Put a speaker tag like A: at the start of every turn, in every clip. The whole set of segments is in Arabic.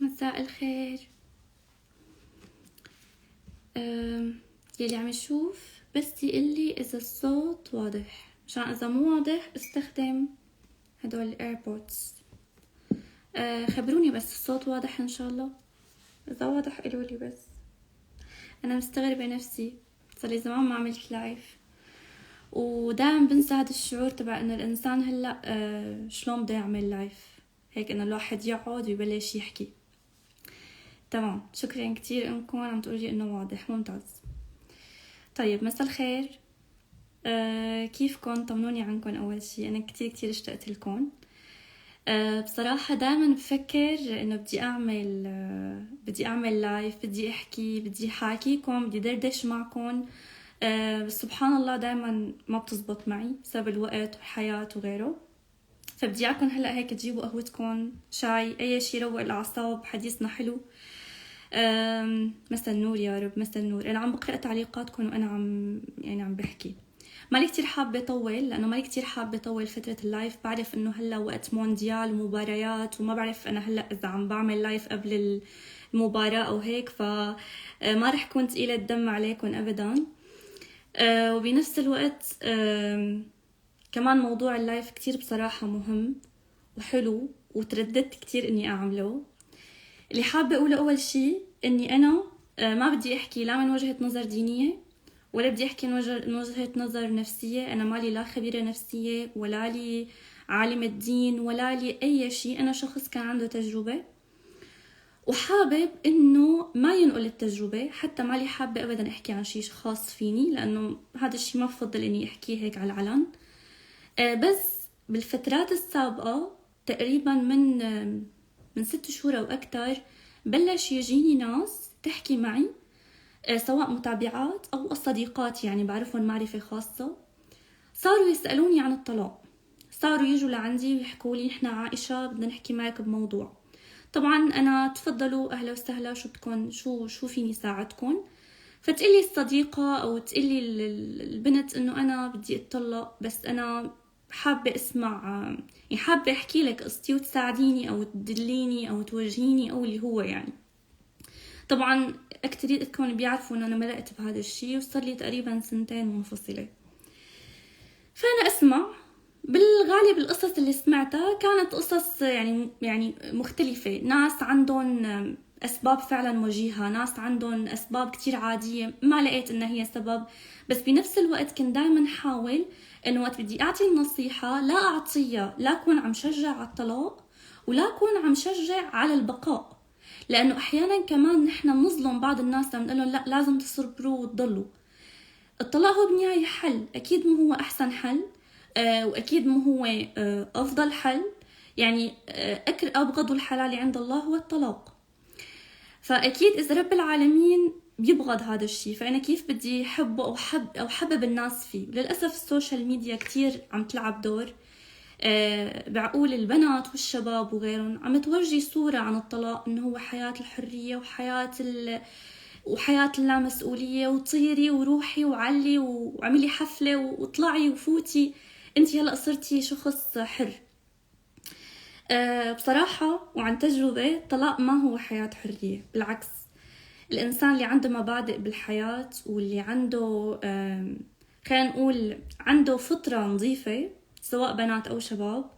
A: مساء الخير. يلي عم يشوف بس يقلي إذا الصوت واضح، عشان إذا مو واضح استخدم هدول الايربودز. خبروني بس الصوت واضح إن شاء الله. إذا واضح قولولي بس. أنا مستغربة نفسي، صار لي زمان ما عملت لايف، ودائما بنسى هذا الشعور تبع إنه الإنسان هلأ شلون بده يعمل لايف، هيك إنه الواحد يقعد ويبلش يحكي. تمام، شكرا كتير انكم عم تقولي انه واضح. ممتاز. طيب مساء الخير. كيفكم؟ طمنوني عنكم. اول شيء انا كتير اشتقت لكم. بصراحة دائما بفكر انه بدي اعمل لايف، بدي احكي، بدي حاكيكم، بدي دردش معكم. بس سبحان الله دائما ما بتزبط معي بسبب الوقت والحياة وغيره. فبدي اياكم هلا هيك تجيبوا قهوتكم، شاي، اي شيء يروق الاعصاب. حديثنا حلو. مساء النور يا رب، مساء النور. انا عم بقرأ تعليقاتكم وانا عم بحكي. مالي كتير حابة طول، لانه مالي كتير حابة طول فترة اللايف. بعرف انه هلا وقت مونديال ومباريات، وما بعرف انا هلا اذا عم بعمل لايف قبل المباراة او هيك، فما رح كون تقيلة الدم عليكم ابدا. وبنفس الوقت كمان موضوع اللايف كتير بصراحة مهم وحلو، وترددت كتير اني اعمله. اللي حابة أقوله أول شيء إني أنا ما بدي أحكي لا من وجهة نظر دينية، ولا بدي أحكي من وجهة نظر نفسية. أنا مالي لا خبيرة نفسية، ولا لي عالمة دين، ولا لي أي شيء. أنا شخص كان عنده تجربة وحابب إنه ما ينقل التجربة. حتى مالي حابة أبدا أحكي عن شيء خاص فيني، لأنه هذا الشيء ما بفضل إني أحكيه هيك على العلن. بس بالفترات السابقة تقريبا من 6 شهور أو أكتر بلش يجيني ناس تحكي معي، سواء متابعات أو صديقات يعني بعرفهم معرفة خاصة. صاروا يسألوني عن الطلاق، صاروا يجوا لعندي ويحكوا لي إحنا عائشة بدنا نحكي معك بموضوع. طبعا أنا تفضلوا، أهلا وسهلا، شو بدكم، شو فيني ساعدكم. فتقلي الصديقة أو تقلي البنت إنه أنا بدي أتطلق، بس أنا حابة أسمع، يعني حابة أحكي لك قصتي وتساعديني أو تدليني أو توجهيني أو اللي هو يعني. طبعا أكتريتكم بيعرفوا أن أنا مرقت بهذا الشيء وصار لي تقريبا 2 منفصلة. فأنا أسمع. بالغالب القصص اللي سمعتها كانت قصص يعني مختلفة. ناس عندهم أسباب فعلا وجيهة، ناس عندهم أسباب كتير عادية ما لقيت إنها هي سبب. بس بنفس الوقت كنت دايما حاول إنه وقت بدي أعطي النصيحة لا أعطيها لا أكون عم شجع على الطلاق ولا أكون عم شجع على البقاء. لأنه أحيانا كمان نحن بنظلم بعض الناس لما نقول لهم لا لازم تصبروا وتضلوا. الطلاق هو بالنهاية حل، أكيد مو هو أحسن حل، وأكيد مو هو أفضل حل. يعني أبغض الحلال عند الله هو الطلاق. فأكيد إذا رب العالمين بيبغض هذا الشيء، فأنا كيف بدي حبه أو حبب الناس فيه؟ للأسف السوشيال ميديا كتير عم تلعب دور بعقول البنات والشباب وغيرهم. عم تورجي صورة عن الطلاق إنه هو حياة الحرية وحياة اللامسؤولية، وطيري وروحي وعلي وعملي حفلة وطلعي وفوتي، انتي هلأ صرتي شخص حر. بصراحة وعن تجربة، الطلاق ما هو حياة حرية، بالعكس. الإنسان اللي عنده مبادئ بالحياة واللي عنده خلينا نقول عنده فطرة نظيفة، سواء بنات أو شباب،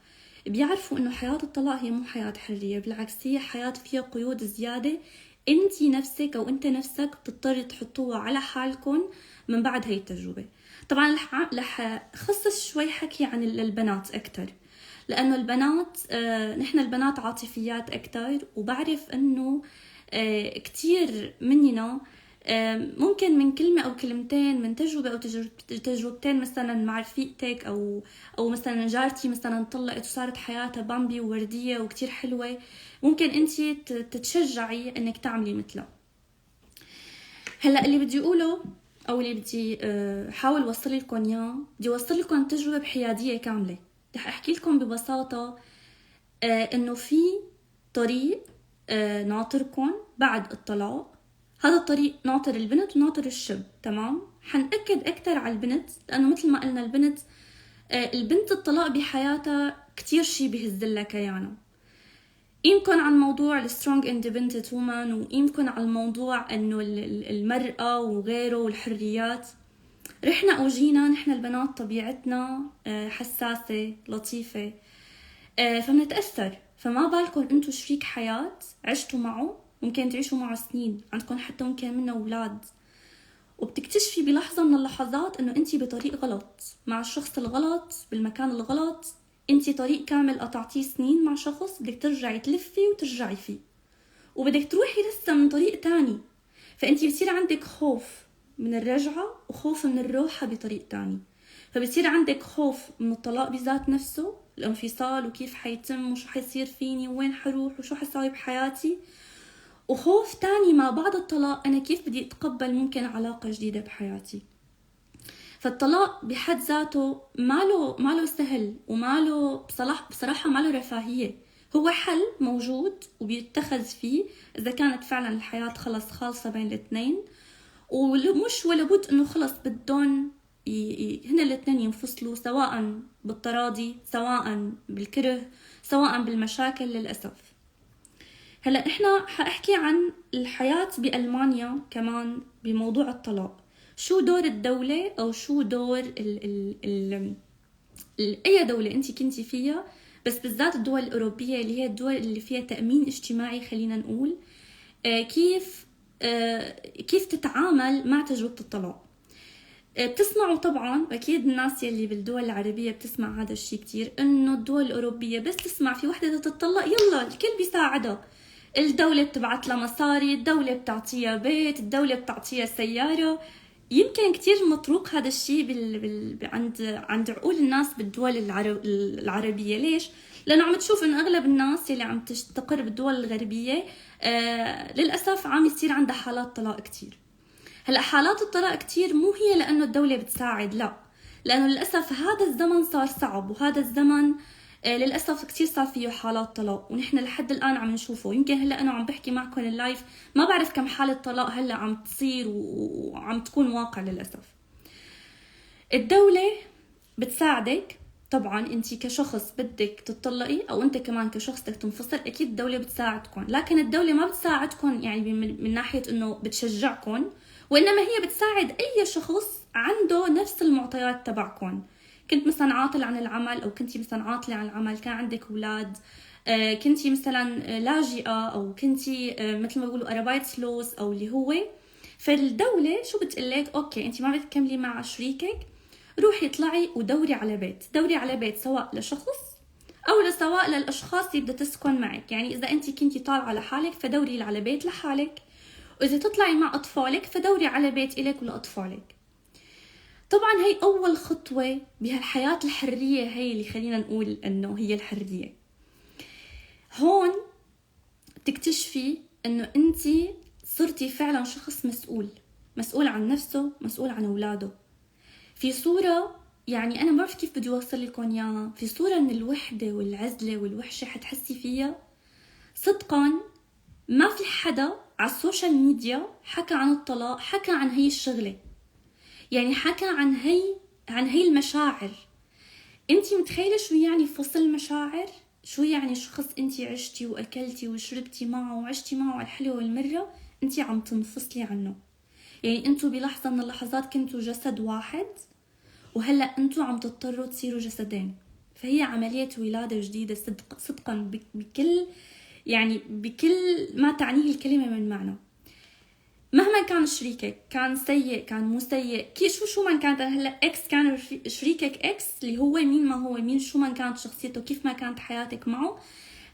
A: بيعرفوا إنه حياة الطلاق هي مو حياة حرية، بالعكس هي حياة فيها قيود زيادة. انتي نفسك أو انت نفسك بتضطر تحطوها على حالكم من بعد هاي التجربة. طبعا رح خصص شوي حكي عن البنات أكتر، لأنه البنات نحن البنات عاطفيات أكتر. وبعرف إنه كتير مننا ممكن من كلمة أو كلمتين من تجربة أو تجربتين مثلا مع رفيقتك أو مثلا جارتي مثلا طلقت وصارت حياتها بامبي ووردية وكتير حلوة، ممكن أنتي تتشجعي أنك تعملي مثلها. هلأ اللي بدي أقوله أو اللي بدي حاول وصل لكم إياه، بدي وصل لكم تجربة بحيادية كاملة. رح أحكي لكم ببساطة إنه في طريق ناطركم بعد الطلاق. هذا الطريق ناطر البنت وناطر الشاب. تمام، حنأكد أكتر على البنت، لأنه مثل ما قلنا البنت الطلاق بحياتها كتير شي بيهزلها كيانها. قيمكن عن موضوع السترونج اندبندنت وومن، وقيمكن على الموضوع انه المرأة وغيره والحريات. رحنا او جينا نحن البنات طبيعتنا حساسة لطيفة، فبنتأثر. فما بالكم انتو شريك حياة عشتوا معه، ممكن تعيشوا معه سنين، عندكم حتى ممكن منه أولاد، وبتكتشفي بلحظة من اللحظات انه انتي بطريق غلط مع الشخص الغلط بالمكان الغلط. انتي طريق كامل قطعتيه سنين مع شخص، بدك ترجعي تلفي وترجعي فيه، وبدك تروحي لسه من طريق تاني. فانتي بتصير عندك خوف من الرجعة وخوف من الروحة بطريق تاني. فبصير عندك خوف من الطلاق بذات نفسه، الانفصال وكيف حيتم وشو حيصير فيني وين حروح وشو حسوي بحياتي، وخوف تاني ما بعد الطلاق أنا كيف بدي أتقبل ممكن علاقة جديدة بحياتي. فالطلاق بحد ذاته ما له سهل، وما له بصراحة ما له رفاهية. هو حل موجود وبيتخذ فيه إذا كانت فعلا الحياة خلص خالصة بين الاثنين، ومش ولا بد إنه خلص بدون هن الاثنين ينفصلوا، سواء بالتراضي سواء بالكره سواء بالمشاكل للأسف. هلا احنا حاحكي عن الحياة بألمانيا كمان بموضوع الطلاق. شو دور الدولة او شو دور اي دولة انت كنتي فيها، بس بالذات الدول الأوروبية اللي هي الدول اللي فيها تأمين اجتماعي خلينا نقول، كيف تتعامل مع تجربة الطلاق. بتسمعوا طبعا اكيد الناس يلي بالدول العربية بتسمع هذا الشيء كتير، انه الدول الأوروبية بس تسمع في وحدة تتطلق يلا الكل بيساعدها، الدولة بتبعت لها مصاري، الدولة بتعطيها بيت، الدولة بتعطيها سيارة. يمكن كتير مطروق هذا الشيء عند عقول الناس بالدول العربية. ليش؟ لأنه عم تشوف إنه أغلب الناس اللي عم تستقر بالدول الغربية للأسف عم يصير عندها حالات طلاق كتير. هلأ حالات الطلاق كتير مو هي لأنه الدولة بتساعد، لا، لأنه للأسف هذا الزمن صار صعب، وهذا الزمن للأسف كتير صار فيه حالات طلاق، ونحن لحد الآن عم نشوفه. يمكن هلأ أنا عم بحكي معكم اللايف ما بعرف كم حالة طلاق هلأ عم تصير وعم تكون واقع للأسف. الدولة بتساعدك طبعا، انتي كشخص بدك تطلقي او انت كمان كشخص بدك تنفصل، اكيد الدولة بتساعدكم، لكن الدولة ما بتساعدكم يعني من ناحية انه بتشجعكم، وانما هي بتساعد اي شخص عنده نفس المعطيات تبعكم. كنت مثلا عاطل عن العمل، او كنتي مثلا عاطلة عن العمل، كان عندك اولاد، كنتي مثلا لاجئة، او كنتي مثل ما بيقولوا أربايتسلوس او اللي هو. فالدولة شو بتقلك؟ اوكي انتي ما بدك تكملي مع شريكك، روحي اطلعي ودوري على بيت، دوري على بيت سواء لشخص او سواء للاشخاص اللي بدها تسكن معك. يعني اذا انت كنتي طالعه لحالك فدوري على بيت لحالك، واذا تطلعي مع اطفالك فدوري على بيت الك ولاطفالك. طبعا هي اول خطوه بهالحياه الحريه، هي اللي خلينا نقول انه هي الحريه. هون تكتشفي انه انت صرتي فعلا شخص مسؤول عن نفسه، مسؤول عن اولاده. في صورة يعني أنا ما بعرف كيف بدي أوصل لكم إياها، في صورة من الوحدة والعزلة والوحشة حتحسي فيها. صدقا ما في حدا على السوشيال ميديا حكى عن الطلاق، حكى عن هي الشغلة، يعني حكى عن هي المشاعر. انتي متخيلة شو يعني فصل مشاعر؟ شو يعني شخص انتي عشتي وأكلتي وشربتي معه وعشتي معه على الحلوة والمرة، انتي عم تنفصلي عنه. يعني انتو بلحظة من اللحظات كنتوا جسد واحد، وهلأ انتو عم تضطروا تصيروا جسدين. فهي عملية ولادة جديدة صدقا بكل ما تعنيه الكلمة من معنى. مهما كان شريكك، كان سيء كان مو سيء، شو ما كانت، هلا اكس كان شريكك اكس اللي هو مين ما هو مين، شو ما كانت شخصيته، كيف ما كانت حياتك معه،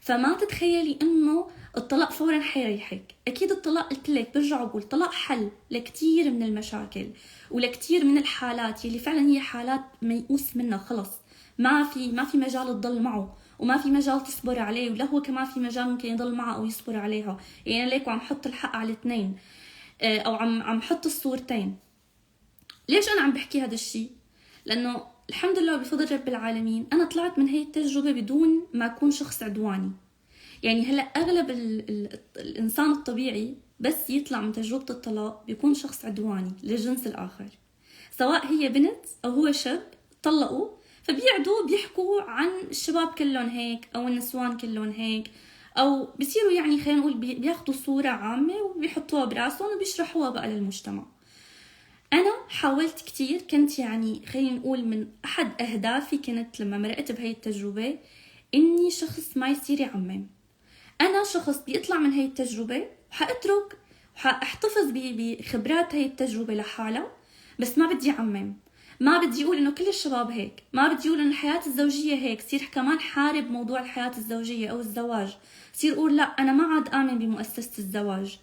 A: فما تتخيلي انه الطلاق فورا حيريحك. اكيد الطلاق قلتلك برجع بقول الطلاق حل لكتير من المشاكل ولكتير من الحالات اللي فعلا هي حالات ميؤوس منها خلص، ما في مجال تضل معه، وما في مجال تصبر عليه، ولا هو كمان في مجال ممكن يضل معها او يصبر عليها. يعني ليك وعم حط الحق على الاثنين، او عم حط الصورتين. ليش انا عم بحكي هذا الشيء؟ لانه الحمد لله بفضل رب العالمين انا طلعت من هي التجربه بدون ما اكون شخص عدواني. يعني هلا اغلب الانسان الطبيعي بس يطلع من تجربه الطلاق بيكون شخص عدواني للجنس الاخر، سواء هي بنت او هو شاب طلقوا، فبيقعدوا بيحكوا عن الشباب كلهم هيك او النسوان كلهم هيك، أو بيصيروا يعني خلينا نقول بياخدوا صورة عامة وبيحطوها براسهم وبيشرحوها بقى للمجتمع. أنا حاولت كتير، كنت يعني خلينا نقول من أحد أهدافي كانت لما مرقت بهاي التجربة إني شخص ما يصير يعمم. أنا شخص بيطلع من هاي التجربة وحأترك وحأحتفظ بخبرات هاي التجربة لحالها، بس ما بدي أعمم. ما بدي أقول إنه كل الشباب هيك، ما بدي أقول إنه الحياة الزوجية هيك، صير كمان حارب موضوع الحياة الزوجية أو الزواج، صير أقول لا أنا ما عاد آمن بمؤسسة الزواج.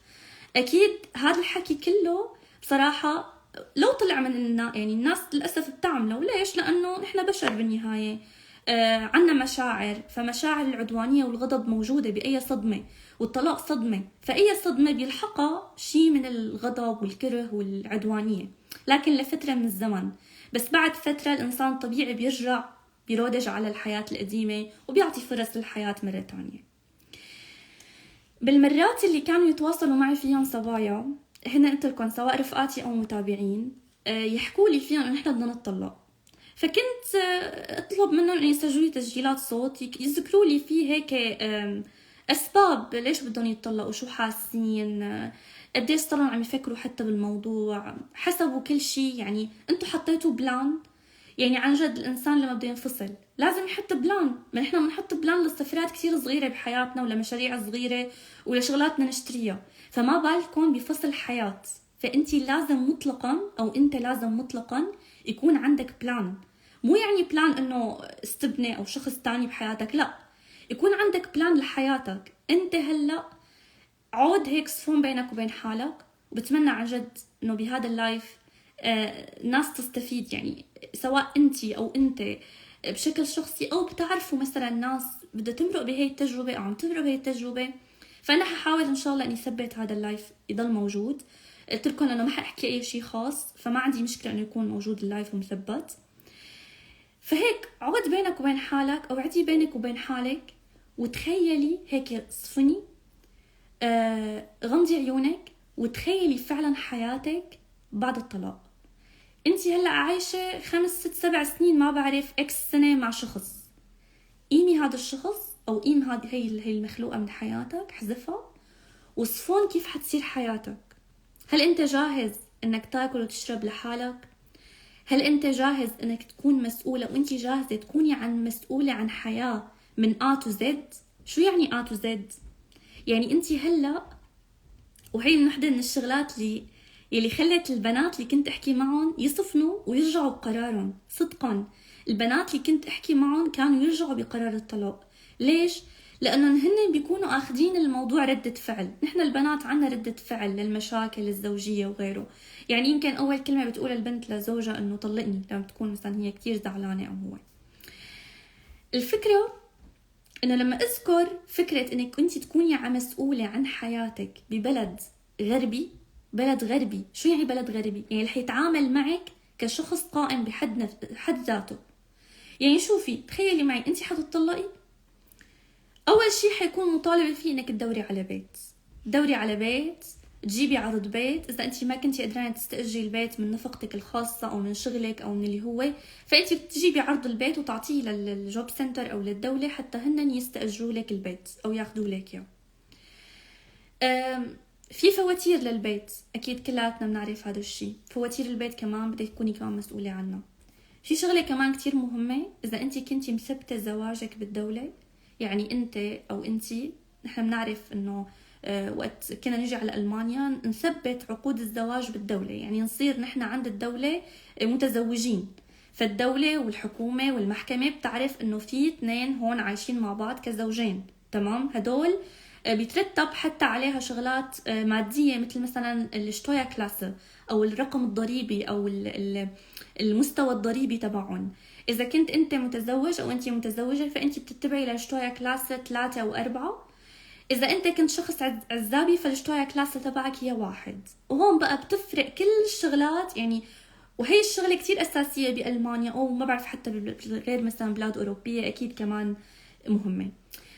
A: أكيد هذا الحكي كله بصراحة لو طلع من يعني الناس للأسف بتعمله. ليش؟ لأنه نحن بشر بالنهاية، عنا مشاعر، فمشاعر العدوانية والغضب موجودة بأي صدمة، والطلاق صدمة، فأي صدمة بيلحقها شيء من الغضب والكره والعدوانية، لكن لفترة من الزمن. بس بعد فترة الإنسان الطبيعي بيرجع بيرودج على الحياة القديمة وبيعطي فرص للحياة مرة تانية. بالمرات اللي كانوا يتواصلوا معي فيهم صبايا، هن قلت لكم سواء رفقاتي أو متابعين، يحكوا لي فيهم إنه نحن بدنا نتطلق، فكنت أطلب منهم إن يسجلوا لي تسجيلات صوت يذكروا لي فيه هيك أسباب ليش بدهم يتطلقوا، شو حاسين، قديش صاروا عم يفكروا حتى بالموضوع، حسبوا كل شيء. يعني أنتوا حطيتوا بلان. يعني عن جد الإنسان لما بده ينفصل لازم يحط بلان. ما نحن بنحط بلان لسفرات كثير صغيرة بحياتنا ولمشاريع صغيرة ولشغلاتنا نشتريها، فما بالكم بفصل حياة. فأنتي لازم مطلقا أو أنت لازم مطلقا يكون عندك بلان. مو يعني بلان إنه استبني أو شخص تاني بحياتك، لا، يكون عندك بلان لحياتك. أنت هلأ عود هيك صفون بينك وبين حالك، وبتمنى عن جد إنه بهذا اللايف ناس تستفيد، يعني سواء أنتي أو أنت بشكل شخصي أو بتعرفوا مثلا ناس بدها تمرق بهاي التجربة أو عم تمرق بهاي التجربة. فأنا ححاول إن شاء الله إني ثبت هذا اللايف يضل موجود. قلت لكم أنا ما حأحكي أي شيء خاص، فما عندي مشكلة إنه يكون موجود اللايف ومثبت. فهيك عود بينك وبين حالك أو عدي بينك وبين حالك وتخيلي هيك، صفني، غمضي عيونك وتخيلي فعلا حياتك بعد الطلاق. انتي هلأ عايشة 5 6 7 سنين ما بعرف اكس سنة مع شخص، قيمي هذا الشخص او قيم هي المخلوقة من حياتك، حذفها وصفون كيف حتصير حياتك. هل انت جاهز انك تاكل وتشرب لحالك؟ هل انت جاهز انك تكون مسؤولة وانتي جاهزة تكوني مسؤولة عن حياة من A to Z؟ شو يعني A to Z؟ يعني انتي هلأ، وهي من وحدة من الشغلات يلي خلت البنات اللي كنت احكي معهم يصفنوا ويرجعوا بقرارهم. صدقا البنات اللي كنت احكي معهم كانوا يرجعوا بقرار الطلاق. ليش؟ لانهم هن بيكونوا اخذين الموضوع ردة فعل. نحن البنات عنا ردة فعل للمشاكل الزوجية وغيره. يعني يمكن اول كلمة بتقول البنت لزوجها انه طلقني لما تكون مثلا هي كتير زعلانة او هو. الفكرة انه لما اذكر فكرة انك انت تكوني مسؤولة عن حياتك ببلد غربي، بلد غربي، شو يعني بلد غربي؟ يعني اللي حيتعامل معك كشخص قائم حد ذاته. يعني شوفي، تخيلي معي انت حتطلقي، اول شيء حيكون مطالبة فيه انك تدوري على بيت، تدوري على بيت، تجيبي عرض بيت. اذا انت ما كنتي قدرانه تستاجري البيت من نفقتك الخاصه او من شغلك او من اللي هو، فانت بتجيبي عرض البيت وتعطيه للجوب سنتر او للدوله حتى هن يستاجروا لك البيت او ياخذوا لك اياه. في فواتير للبيت، اكيد كلاتنا بنعرف هذا الشيء. فواتير البيت كمان بدك تكوني كمان مسؤوله عنها. في شغله كمان كتير مهمه، اذا انت كنتي مثبته زواجك بالدوله، يعني انت او انتي، نحن بنعرف انه وقت كنا نجي على ألمانيا نثبت عقود الزواج بالدولة، يعني نصير نحن عند الدولة متزوجين. فالدولة والحكومة والمحكمة بتعرف انه في اثنين هون عايشين مع بعض كزوجين، تمام؟ هدول بيترتب حتى عليها شغلات مادية، مثل مثلا الشتويا كلاسة او الرقم الضريبي او المستوى الضريبي تبعهم. إذا كنت أنت متزوج أو أنت متزوجة فأنت بتتبعي لشتويا كلاسة 3 أو 4. إذا أنت كنت شخص عزابي فالشتويا كلاسة تبعك هي 1. وهون بقى بتفرق كل الشغلات يعني. وهي الشغلة كتير أساسية بألمانيا، أو ما بعرف حتى غير مثلا بلاد أوروبية أكيد كمان مهمة.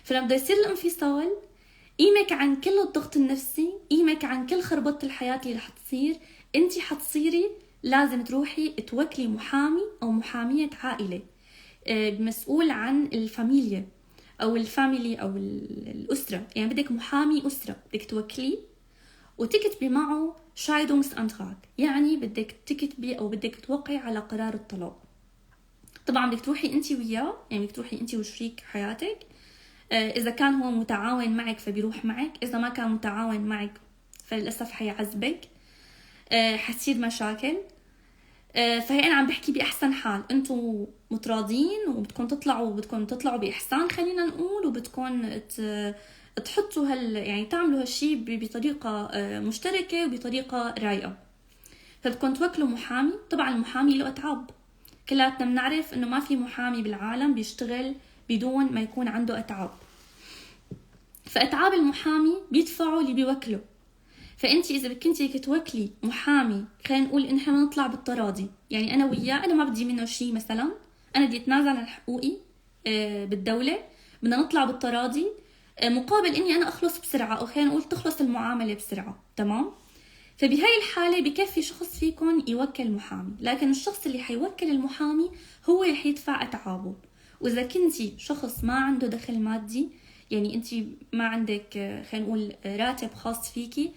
A: فلما بده يصير الانفصال، قيمك عن كل الضغط النفسي، قيمك عن كل خربطة الحياة اللي رح تصير، أنت حتصيري لازم تروحي توكلي محامي أو محامية عائلة مسؤول عن الفاميليا او الفاميلي او الاسره، يعني بدك محامي اسره بدك توكليه وتكتبي معه شايدونغسانتراغ، يعني بدك تكتبي او بدك توقعي على قرار الطلاق. طبعا بدك تروحي انت وياه، يعني بدك تروحي انت وشريك حياتك. اذا كان هو متعاون معك فبيروح معك، اذا ما كان متعاون معك فللاسف حيعذبك، حتصير مشاكل. فهي انا عم بحكي باحسن حال، انتم متراضين وبدكم تطلعوا باحسان خلينا نقول، وبدكم تحطوا يعني تعملوا هالشي بطريقه مشتركه وبطريقه رايقه. فبدكم توكلوا محامي. طبعا المحامي له اتعاب، كلاتنا بنعرف انه ما في محامي بالعالم بيشتغل بدون ما يكون عنده اتعاب. فاتعاب المحامي بيدفعوا اللي بيوكله. فانت اذا كنتي توكلي محامي، خلينا نقول ان احنا نطلع بالتراضي، يعني انا وياه انا ما بدي منه شيء، مثلا انا بدي اتنازل عن حقوقي بالدوله، بدنا نطلع بالتراضي مقابل اني انا اخلص بسرعه، او خلينا نقول تخلص المعامله بسرعه، تمام؟ فبهاي الحاله بكفي شخص فيكم يوكل محامي، لكن الشخص اللي حيوكل المحامي هو اللي حيدفع اتعابه. واذا كنتي شخص ما عنده دخل مادي، يعني انت ما عندك خلينا نقول راتب خاص فيكي،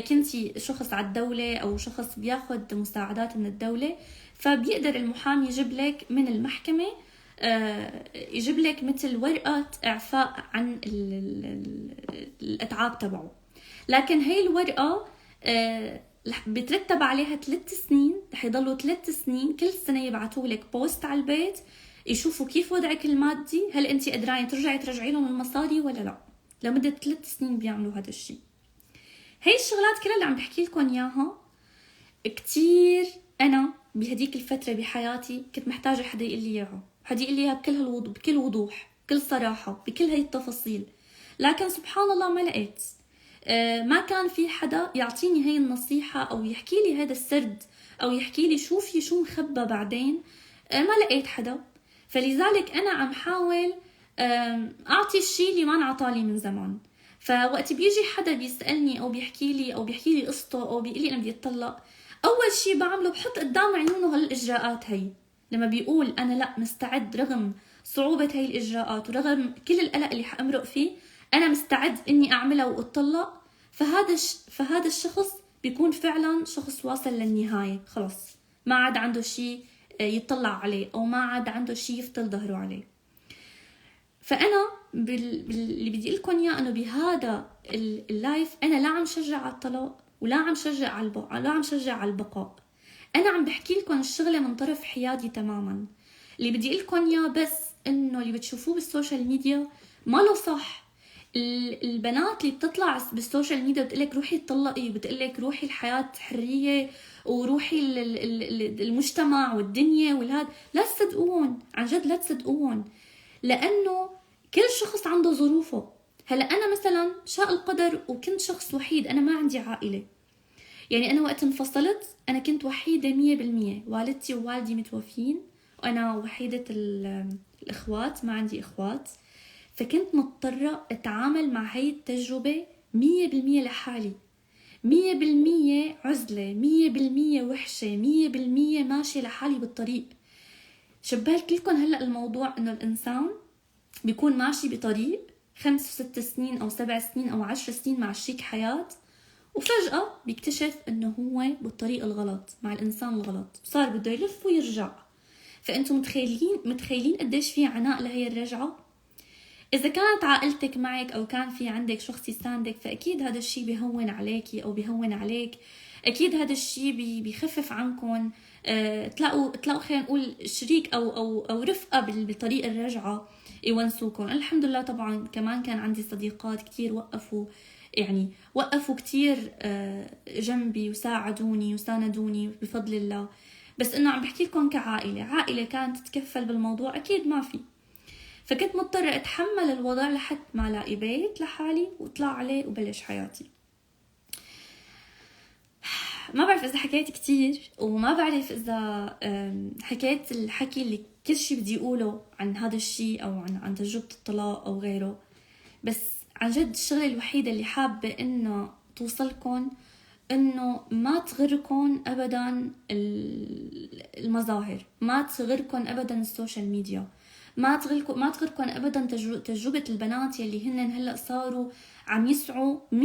A: كنتي شخص على الدولة او شخص بياخد مساعدات من الدولة، فبيقدر المحامي يجيب لك من المحكمة يجيب لك مثل ورقة اعفاء عن الاتعاب تبعه. لكن هي الورقة بترتب عليها 3 سنين، رح يضلوا 3 سنين كل سنة يبعثوا لك بوست على البيت يشوفوا كيف وضعك المادي، هل انت قدرانه ترجعي لهم المصاري ولا لا. لمده 3 سنين بيعملوا هذا الشيء. هي الشغلات كلها اللي عم بحكي لكم اياها كتير انا بهديك الفتره بحياتي كنت محتاجه حدا يقول لي اياها، حدا يقول لي اياها بكل وضوح، بكل صراحه، بكل هي التفاصيل. لكن سبحان الله ما لقيت، ما كان في حدا يعطيني هي النصيحه او يحكي لي هذا السرد، او يحكي لي شوفي شو مخبى بعدين. ما لقيت حدا. فلذلك أنا عم حاول أعطي الشيء اللي ما انعطالي من زمان. فوقت بيجي حدا بيسألني أو بيحكي لي قصته أو بيقول لي أنا بدي أتطلق، أول شيء بعمله بحط قدام عيونه هالإجراءات هي. لما بيقول أنا لا مستعد رغم صعوبة هاي الإجراءات ورغم كل القلق اللي حأمرق فيه، أنا مستعد إني أعملها وأتطلق، فهذا الشخص بيكون فعلا شخص واصل للنهاية، خلاص ما عاد عنده شيء يطلع عليه أو ما عاد عنده شيء يفتل ظهره عليه. فأنا اللي بدي لكم إياه أنه بهذا اللايف أنا لا عم شجع على الطلاق ولا عم شجع على البقاء. أنا عم بحكي لكم الشغلة من طرف حيادي تماما. اللي بدي لكم إياه بس إنه اللي بتشوفوه بالسوشيال ميديا ما له صح. البنات اللي بتطلع بالسوشيال ميديا بتقلك روحي تطلقي، وبتقلك روحي الحياة حرية وروحي المجتمع والدنيا والهاد، لا تصدقون، عن جد لا تصدقون، لأنه كل شخص عنده ظروفه. هلأ أنا مثلا شاء القدر وكنت شخص وحيد، أنا ما عندي عائلة، يعني أنا وقت انفصلت أنا كنت وحيدة 100%، والدتي ووالدي متوفين وأنا وحيدة الإخوات، ما عندي إخوات. فكنت مضطرة أتعامل مع هاي التجربة 100% لحالي، 100% عزلة، 100% وحشة، 100% ماشية لحالي بالطريق. شبهت لكم هلأ الموضوع إنه الإنسان بيكون ماشي بطريق 5 و6 سنين أو 7 سنين أو 10 سنين مع شريك حياة، وفجأة بيكتشف إنه هو بالطريق الغلط مع الإنسان الغلط، صار بده يلف ويرجع. فأنتم متخيلين قديش في عناء لهي الرجعة؟ إذا كانت عائلتك معك أو كان في عندك شخص يساندك، فأكيد هذا الشيء بيهون عليكي أو بيهون عليك، أكيد هذا الشيء بيخفف عنكم. تلاقوا خلينا نقول شريك أو رفقة بطريق الرجعة يونسوكم. الحمد لله طبعا كمان كان عندي صديقات كتير وقفوا كتير جنبي وساعدوني وساندوني بفضل الله. بس إنه عم بحكي لكم عائلة كانت تتكفل بالموضوع أكيد ما في. فكنت مضطرة أتحمل الوضع لحد ما لاقي بيت لحالي وطلع عليه وبلش حياتي. ما بعرف إذا حكيت كتير، وما بعرف إذا حكيت الحكي اللي كل شي بدي أقوله عن هذا الشي أو عن تجربة الطلاق أو غيره. بس عن جد الشغلة الوحيدة اللي حابة إنه توصلكن إنه ما تغركن أبدا المظاهر، ما تغركن أبدا السوشيال ميديا، ما تغركم ابدا تجربه البنات يلي هن هلا صاروا عم يسعوا 100%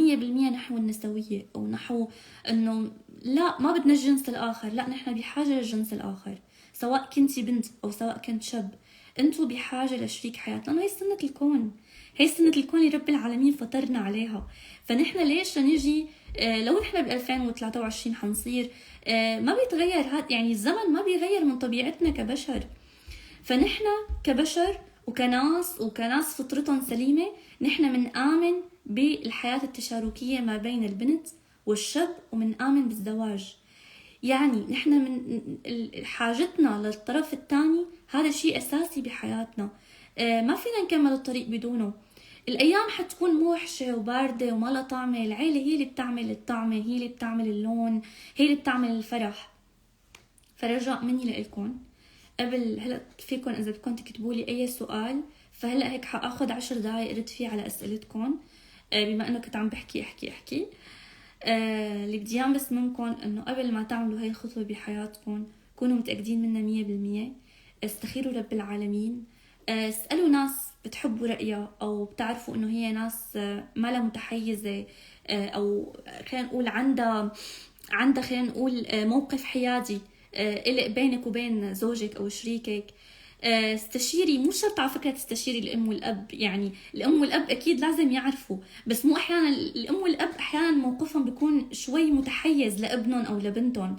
A: نحو النسويه، او نحو انه لا ما بدنا الجنس الاخر، لا نحن بحاجه للجنس الاخر. سواء كنتي بنت او سواء كنت شاب، انتوا بحاجه لشريك حياه، لانه هي سنه الكون، هي سنه الكون اللي رب العالمين فطرنا عليها. فنحن ليش نيجي لو نحن ب 2023 حنصير ما بيتغير هذا، يعني الزمن ما بيغير من طبيعتنا كبشر. فنحن كبشر وكناس فطرتهم سليمة، نحن منآمن بالحياة التشاركية ما بين البنت والشاب، ومنآمن بالزواج. يعني نحن من حاجتنا للطرف الثاني هذا شيء أساسي بحياتنا، ما فينا نكمل الطريق بدونه. الأيام حتكون موحشة وباردة وما لها طعمة، العيلة هي اللي بتعمل الطعمة، هي اللي بتعمل اللون، هي اللي بتعمل الفرح. فرجاء مني لإلكم، قبل هلا فيكم إذا بدكم تكتبوا لي أي سؤال، فهلا هيك حاخد 10 دقايق رد فيه على أسئلتكم، بما إنه كنت عم بحكي أحكي. اللي بدي اياه بس منكم إنه قبل ما تعملوا هاي الخطوة بحياتكم كونوا متأكدين منها 100%. استخيروا رب العالمين، اسألوا ناس بتحبوا رأيها أو بتعرفوا إنه هي ناس ما لها متحيزة، أو خلينا نقول عندها خلينا نقول موقف حيادي إلك بينك وبين زوجك أو شريكك. استشيري، مو شرط على فكرة تستشيري الأم والأب، يعني الأم والأب أكيد لازم يعرفوا، بس مو أحيانا الأم والأب أحيانا موقفهم بيكون شوي متحيز لابنهم أو لبنتهم.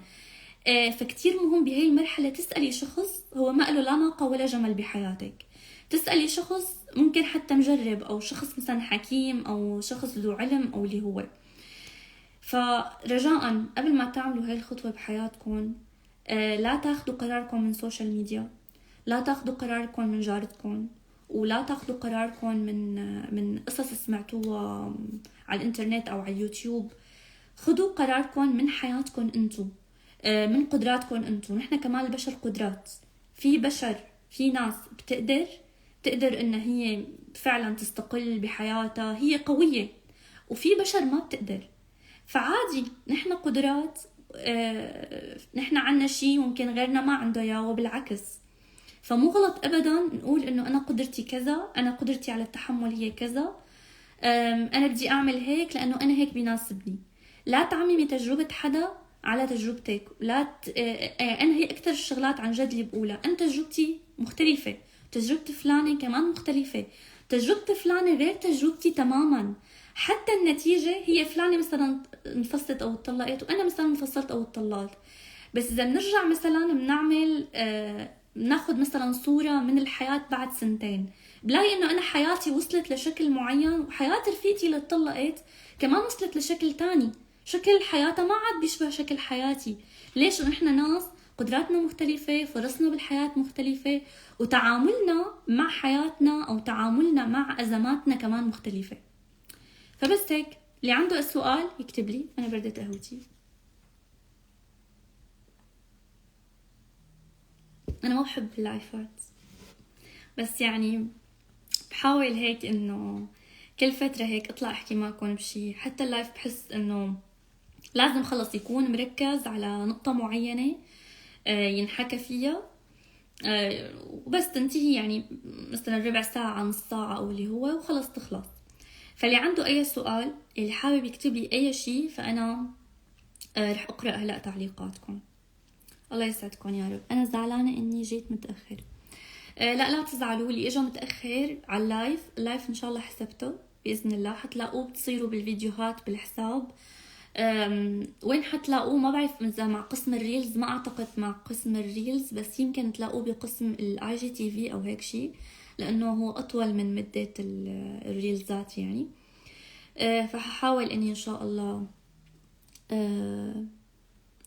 A: فكتير مهم بهاي المرحلة تسألي شخص هو ما له لا ناقة ولا جمل بحياتك، تسألي شخص ممكن حتى مجرب، أو شخص مثلا حكيم، أو شخص ذو علم، أو اللي هو. فرجاء قبل ما تعملوا هاي الخطوة بحياتكم لا تاخدوا قراركم من سوشيال ميديا، لا تاخدوا قراركم من جارتكم، ولا تاخدوا قراركم من قصص سمعتوها على الانترنت أو على اليوتيوب. خدوا قراركم من حياتكم انتو، من قدراتكم انتو. نحن كمان البشر قدرات، في ناس بتقدر ان هي فعلا تستقل بحياتها، هي قوية، وفي بشر ما بتقدر. فعادي، نحن قدرات، نحن عنا شي ممكن غيرنا ما عنده اياه، وبالعكس. فمو غلط ابدا نقول انه انا قدرتي كذا، انا قدرتي على التحمل هي كذا، انا بدي اعمل هيك لانه انا هيك بيناسبني. لا تعممي تجربة حدا على تجربتك، لا انا هي اكثر الشغلات عن جد اللي بقولها، انا تجربتي مختلفة، تجربة فلانة كمان مختلفة، تجربة فلانة غير تجربتي تماما. حتى النتيجة هي فلانة مثلا انفصلت او اتطلقت، وانا مثلا انفصلت او اتطلقت. بس اذا بنرجع مثلا بنعمل بناخد مثلا صورة من الحياة بعد 2 سنين، بلاقي انه انا حياتي وصلت لشكل معين، وحياة رفيقتي اللي اتطلقت كمان وصلت لشكل تاني، شكل حياتها ما عاد بيشبه شكل حياتي. ليش؟ نحن ناس قدراتنا مختلفة، فرصنا بالحياة مختلفة، وتعاملنا مع حياتنا أو تعاملنا مع أزماتنا كمان مختلفة. فبس هيك، اللي عنده السؤال يكتب لي، أنا بردت قهوتي. أنا ما بحب اللايفات، بس يعني بحاول هيك إنه كل فترة هيك أطلع أحكي معكم بشي. حتى اللايف بحس إنه لازم خلص يكون مركز على نقطة معينة ينحكى فيها، وبس تنتهي، يعني مثلا ربع ساعة، نص ساعة، أو اللي هو، وخلص تخلص. فاللي عنده أي سؤال، اللي حابب يكتب لي أي شيء، فأنا رح أقرأ هلأ تعليقاتكم. الله يسعدكم يا رب. أنا زعلانة إني جيت متأخر. لا تزعلوا لي إجا متأخر على اللايف إن شاء الله حسبته بإذن الله، حتلاقوه بتصيروا بالفيديوهات بالحساب. وين حتلاقوه ما بعرف، إذا مع قسم الريلز، ما أعتقد مع قسم الريلز، بس يمكن تلاقوه بقسم الاي جي تي في أو هيك شيء، لأنه هو أطول من مدة الريلزات يعني. فححاول إني إن شاء الله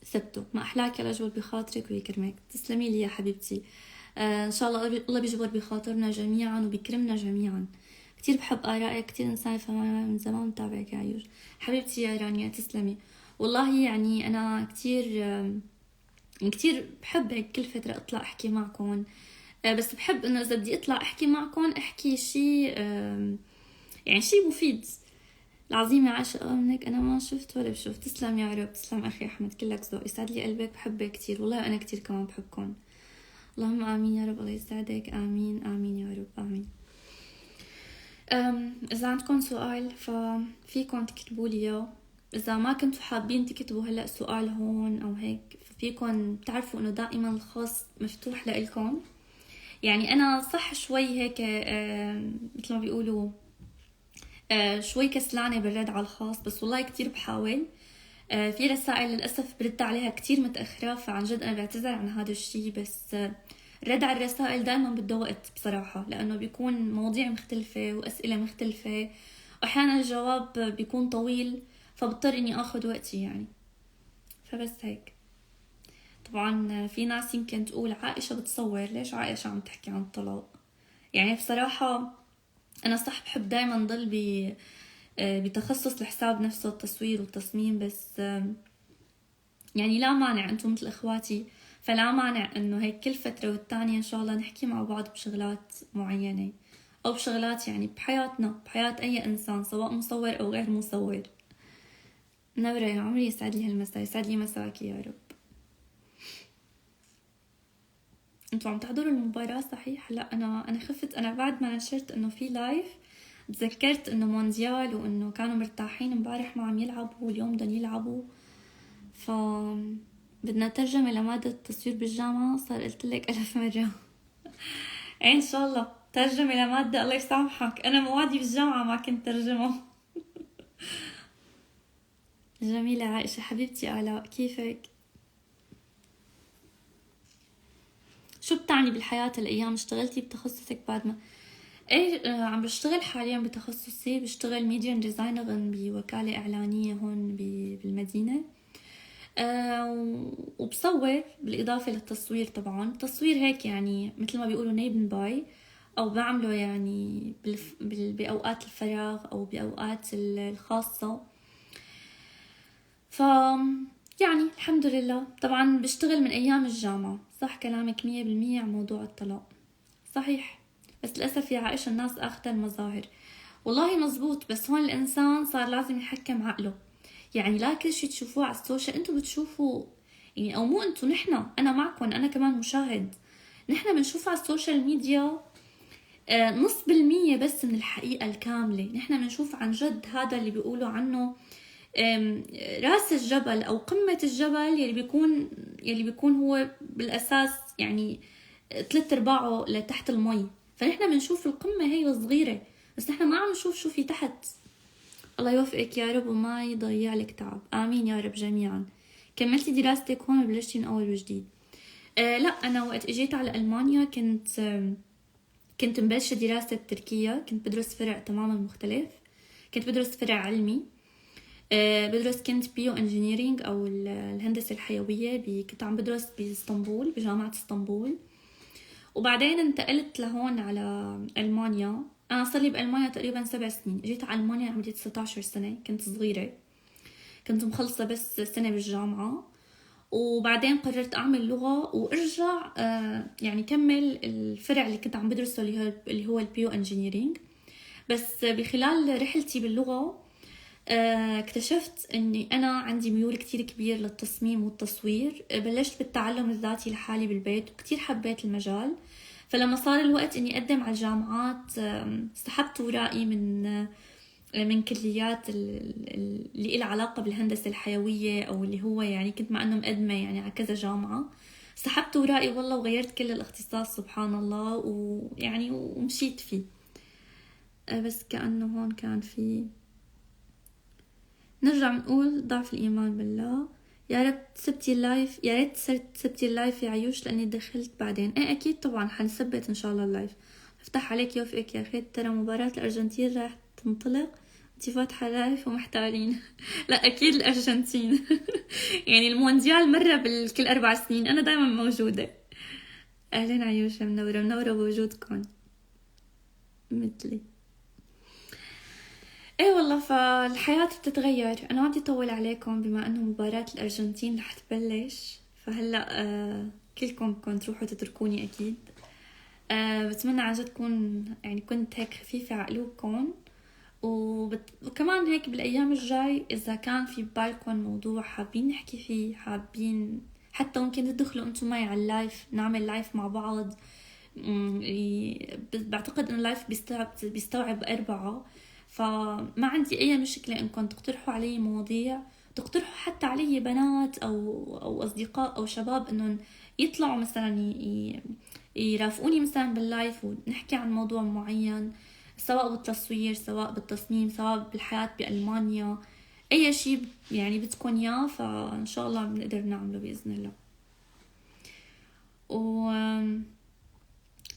A: سبته. ما أحلاك يا رجل بخاطرك ويكرمك. تسلمي لي يا حبيبتي. إن شاء الله الله بيجبر بخاطرنا جميعا وبيكرمنا جميعا. كتير بحب آرائك، كتير إنسان فما من زمان متابعك يا عيوش. حبيبتي يا رانيا تسلمي والله. يعني أنا كتير بحب هيك كل فترة أطلع أحكي معكم، بس بحب إنه إذا بدي أطلع أحكي معكم أحكي شي يعني شي مفيد. العظيم يا عاشقة منك أنا ما شفت ولا بشوف. تسلم يا رب، تسلم أخي أحمد، كلك ذوق، يسعد لي قلبك، بحبك كتير والله. أنا كتير كمان بحبكم. اللهم آمين يا رب. الله يسعدك. آمين آمين يا رب. آمين. إذا عندكم سؤال ففيكم تكتبوا لي إياه. إذا ما كنتوا حابين تكتبوا هلأ سؤال هون أو هيك، ففيكم تعرفوا إنه دائما الخاص مفتوح لإلكم. يعني أنا صح شوي هيك مثل ما بيقولوا شوي كسلانة بالرد على الخاص، بس والله كتير بحاول. في رسائل للأسف برد عليها كتير متأخرة، فعن جد أنا بعتذر عن هذا الشي. بس الرد على الرسائل دائما بده وقت بصراحة، لأنه بيكون مواضيع مختلفة وأسئلة مختلفة، وأحيانا الجواب بيكون طويل، فبضطر إني أخذ وقتي يعني. فبس هيك. طبعا في ناس يمكن تقول عائشة بتصور، ليش عائشة عم تحكي عن الطلاق؟ يعني بصراحة أنا صح بحب دايما ضل بتخصص لحساب نفسه التصوير والتصميم، بس يعني لا مانع، انتم مثل اخواتي، فلا مانع انه هيك كل فترة والتانية ان شاء الله نحكي مع بعض بشغلات معينة، او بشغلات يعني بحياتنا، بحياة اي انسان سواء مصور او غير مصور. نورة يا عمري، يسعد لي هالمساء، يسعد لي مساكي يا رب. انتوا عم تحضروا المباراة صحيح؟ لا انا خفت، انا بعد ما نشرت انه في لايف تذكرت انه مونديال وانه كانوا مرتاحين امبارح ما عم يلعبوا واليوم بدهم يلعبوا، ف بدنا ترجمة لمادة التصوير بالجامعة. صار قلت لك 1000 مرة. إن شاء الله ترجمة لمادة، الله يسامحك، أنا موادي بالجامعة ما كنت ترجمة. جميلة عائشة حبيبتي. آلاء كيفك؟ شو بتعني بالحياة الأيام؟ اشتغلتي بتخصصك بعد ما؟ ايه عم بشتغل حاليا بتخصصي، بشتغل ميديا ديزاينر بوكالة إعلانية هون بالمدينة. وبصور بالإضافة للتصوير. طبعا التصوير هيك يعني مثل ما بيقولوا نيبن باي، أو بعمله يعني بأوقات الفراغ أو بأوقات الخاصة. ف يعني الحمد لله. طبعا بشتغل من أيام الجامعة. صح كلامك 100% عن موضوع الطلاق، صحيح. بس للأسف يا عائشة الناس أخذت المظاهر. والله مزبوط، بس هون الإنسان صار لازم يحكم عقله. يعني لا كل شي تشوفوه على السوشيال انتو بتشوفوا، يعني او مو انتو، نحنا، انا معكم، انا كمان مشاهد، نحنا بنشوف على السوشيال ميديا نص بالمية بس من الحقيقة الكاملة. نحنا بنشوف عن جد هذا اللي بيقولوا عنه راس الجبل او قمة الجبل، يلي بيكون هو بالاساس يعني 3/4 لتحت المي. فنحنا بنشوف القمة هي الصغيرة، بس نحنا ما عم نشوف شو في تحت. الله يوفقك يا رب وما يضيع لك تعب. آمين يا رب جميعا. كملتي دراستك هون وبلشتي من أول وجديد؟ لا أنا وقت إجيت على ألمانيا كنت مبلشة دراسة بتركيا. كنت بدرس فرع تماما مختلف، كنت بدرس فرع علمي. كنت بيو انجينيرينج أو الهندسة الحيوية. كنت عم بدرس باسطنبول بجامعة اسطنبول. وبعدين انتقلت لهون على ألمانيا. أنا صار لي بألمانيا تقريبا 7 سنين. جيت على ألمانيا عمري 19 سنة، كنت صغيرة، كنت مخلصة بس سنة بالجامعة. وبعدين قررت أعمل لغة وأرجع يعني كمل الفرع اللي كنت عم بدرسه اللي هو البيو انجينيرينج. بس بخلال رحلتي باللغة اكتشفت أني أنا عندي ميول كتير كبير للتصميم والتصوير. بلشت بالتعلم الذاتي لحالي بالبيت وكتير حبيت المجال. فلما صار الوقت أني أقدم على الجامعات سحبت ورائي من كليات اللي إلها علاقة بالهندسة الحيوية، أو اللي هو يعني كنت مع أنه مقدمة يعني على كذا جامعة. سحبت ورائي والله وغيرت كل الاختصاص سبحان الله، ويعني ومشيت فيه. بس كأنه هون كان في، نرجع نقول ضعف الإيمان بالله. يا رب سبتي اللايف، يا ريت سبتي اللايف يا عيوش لأني دخلت بعدين. ايه أكيد طبعا حنثبت إن شاء الله اللايف. افتح عليك يوفقك يا خير. ترى مباراة الأرجنتين راح تنطلق، انتي فاتحة لايف ومحتارين. لا أكيد الأرجنتين. يعني المونديال مرة بالكل 4 سنين، أنا دايما موجودة. أهلين عيوش، منورة بوجودكم مثلي. ايه والله فالحياة بتتغير. انا ما بدي اطول عليكم بما انه مباراة الارجنتين رح تبلش، فهلا كلكم بدكم تروحوا تتركوني اكيد. بتمنى عن جد يعني كنت هيك خفيفة على قلوبكم. وكمان هيك بالايام الجاي اذا كان في ببالكم موضوع حابين نحكي فيه، حابين حتى ممكن تدخلوا انتم معي على اللايف، نعمل لايف مع بعض. بعتقد انه اللايف بيستوعب 4، فما عندي اي مشكلة انكم تقترحوا علي مواضيع، تقترحوا حتى علي بنات او اصدقاء او شباب انهم يطلعوا مثلا يرافقوني مثلا باللايف ونحكي عن موضوع معين، سواء بالتصوير، سواء بالتصميم، سواء بالحياة بألمانيا، اي شيء يعني بدكم اياه، فان شاء الله بنقدر نعمله باذن الله. و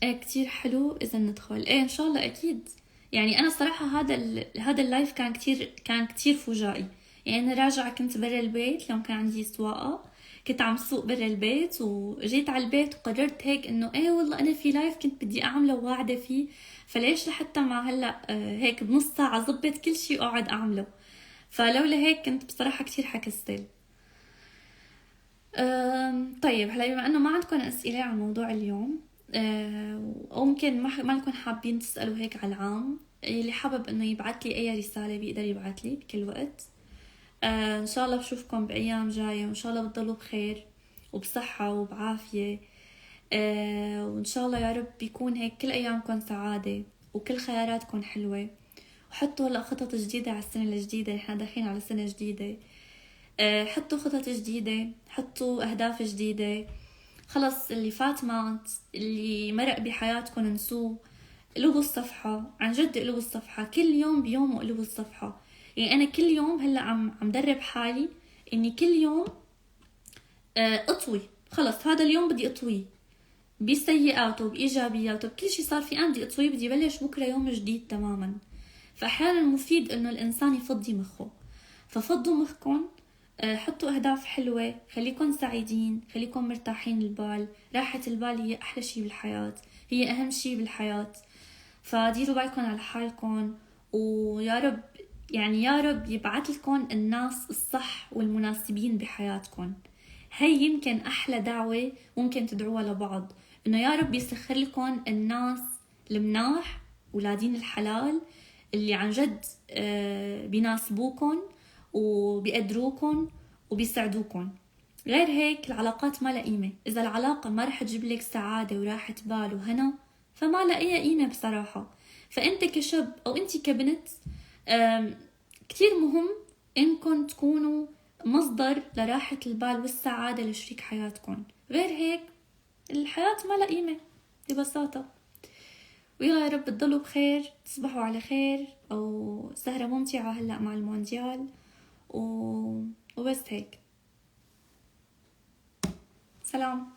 A: ايه كتير حلو اذا ندخل، ايه ان شاء الله اكيد. يعني انا صراحة هذا اللايف كان كتير فجائي. يعني انا راجعة كنت برا البيت، لما كان عندي سواقة كنت عم سوق برا البيت، وجيت على البيت وقررت هيك انه ايه والله انا في لايف كنت بدي اعمله وواعدة فيه، فليش لحتى ما هلا هيك بنص ساعة زبط كل شيء واقعد اعمله. فلولا هيك كنت بصراحة كتير حكستل. طيب هلا بما انه ما عندكم اسئله عن موضوع اليوم، او ممكن ما لكم حابين تسالوا هيك على العام، اللي حابب انه يبعث لي اي رساله بيقدر يبعث لي بكل وقت. ان شاء الله بشوفكم بايام جايه، وان شاء الله بتضلوا بخير وبصحه وبعافيه. وان شاء الله يا رب يكون هيك كل ايامكم سعاده وكل خياراتكم حلوه. وحطوا هلا خطط جديده على السنه الجديده، نحن داخلين على سنه جديده. حطوا خطط جديدة، حطوا أهداف جديدة. خلص اللي فات مات، اللي مرق بحياتكم انسوه، قلبوا الصفحة، عن جد قلبوا الصفحة، كل يوم بيوم وقلبوا الصفحة. يعني أنا كل يوم هلأ عم درب حالي إني كل يوم أطوي. خلص هذا اليوم بدي أطويه بسيئاته بإيجابياته بكل شي صار في، أنا بدي أطويه، بدي بلش بكرة يوم جديد تماما. فأحيانا مفيد إنه الإنسان يفضي مخه، ففضوا مخكم. حطوا أهداف حلوة، خليكم سعيدين، خليكم مرتاحين البال. راحة البال هي أحلى شي بالحياة، هي أهم شي بالحياة. فديروا بالكم على حالكم، ويا رب يعني يا رب يبعث لكم الناس الصح والمناسبين بحياتكم. هي يمكن أحلى دعوة ممكن تدعوها لبعض، إنه يا رب يسخر لكم الناس المناح ولادين الحلال اللي عن جد بيناسبوكم وبيقدروكم وبيساعدوكم. غير هيك العلاقات ما لها قيمة. إذا العلاقة ما رح تجيب لك سعادة وراحة بال وهنا، فما لها أي قيمة بصراحة. فأنت كشاب أو أنت كبنت كتير مهم إنكم تكونوا مصدر لراحة البال والسعادة لشريك حياتكم. غير هيك الحياة ما لها قيمة ببساطة. ويا رب تضلوا بخير، تصبحوا على خير، أو سهرة ممتعة هلأ مع المونديال. وبس هيك. سلام.